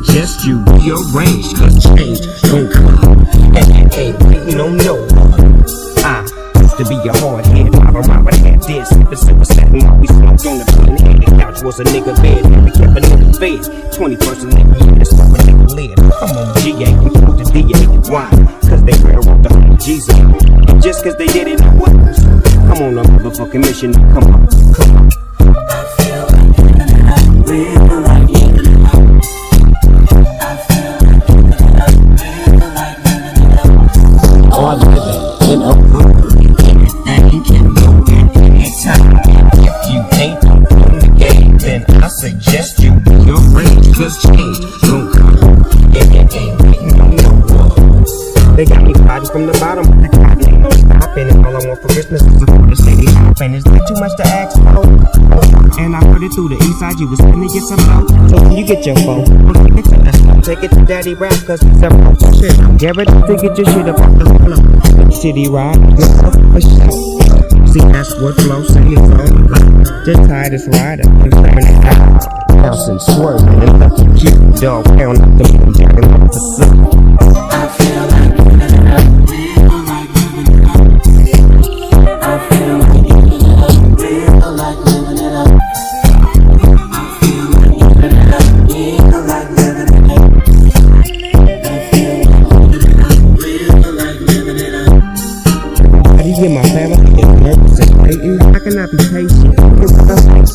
suggest you rearrange, cause change gon' come, and it ain't waiting on no one. I used to be a hard head, my mama had this, but super satin, always smoked on the clean head. The couch was a nigga bed, we kept a nigga fed. 21st and year, that's why a nigga live. I'm on GA, we put the DA. Why? Cause they wear up the whole Jesus. And just cause they did it, what? Come on, a motherfucking mission, come on, come on. I feel like giving it up, real like giving it up. I feel like giving it up, real like giving it up. Oh, I live in a room, anything can go at any time. If you ain't on the game, then I suggest you rearrange, cause change gon' come, and it ain't waiting on no one. They got me fighting from the bottom, ain't no stopping, and all I want for Christmas is a quarter city shopping. Is that too much to ask for? And I heard it through the east side, you was finna get some low. So when you get your phone, take it to Daddy Rap, cause he's a pro shit. Guaranteed to get your shit up off the floor. City ride, for sure. See, that's what flow say it's all about. Just tired as rider, and coming out. Bouncing, swerving, and looking cute. Dog pound up the moon, jacking up the sun. I feel like giving it up, real like giving it up. I feel like giving it up, real like living it up. I feel like giving it up, real like living it up. I feel like giving it up, real like living it up. How do you get my family get nervous and waiting? How can I be patient?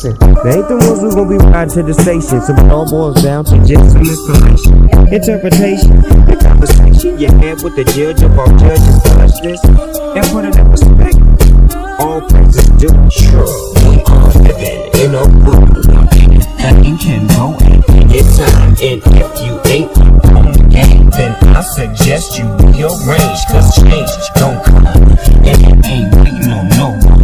They ain't the ones who gon' be riding to the station. So it all boils down to just some inspiration, interpretation, the conversation you had with the judge of all judges. Touch this and put it in perspective. All praises due. Sure, we are living in a world where anything can go at any time. And if you ain't on the game, then I suggest you rearrange, cause change gon' come, and it ain't waiting on no one.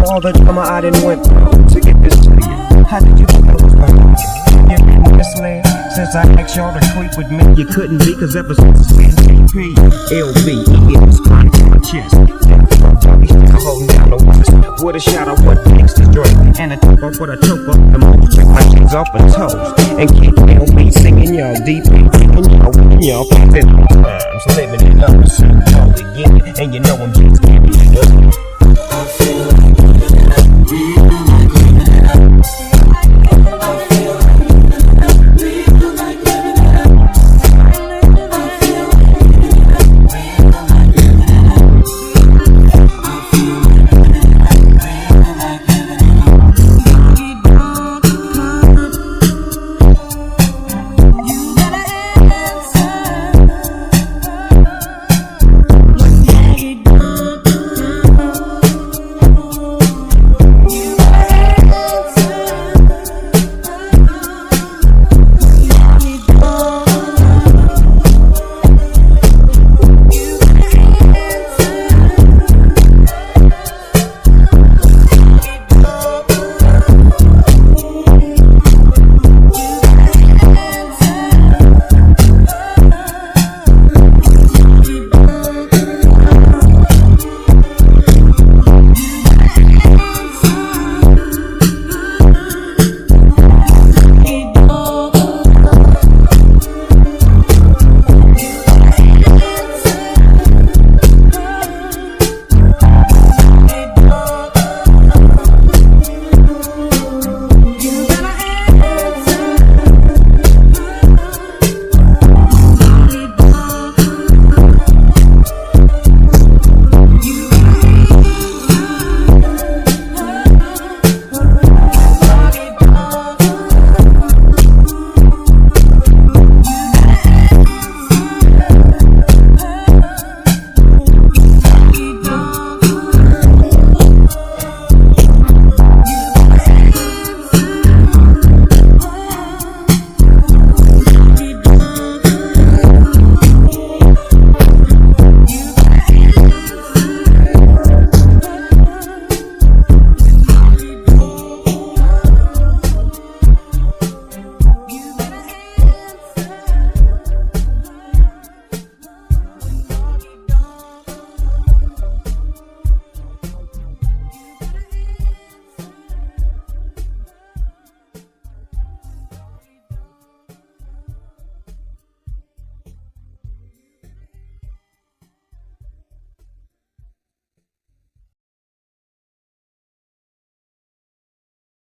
All the drama I done went through to get this to you. How did you think I was gonna get you? You misled since I asked y'all to creep with me. You couldn't be, cause ever since CP, LB, it was crying on my chest. Holding down the west with a shot of what makes the drink, and a top off what I choke up the most. Check my jeans off and toes, and keep LB singing y'all deep, and y'all passing on times, living it up, so you know we get it, and you know I'm just giving it up.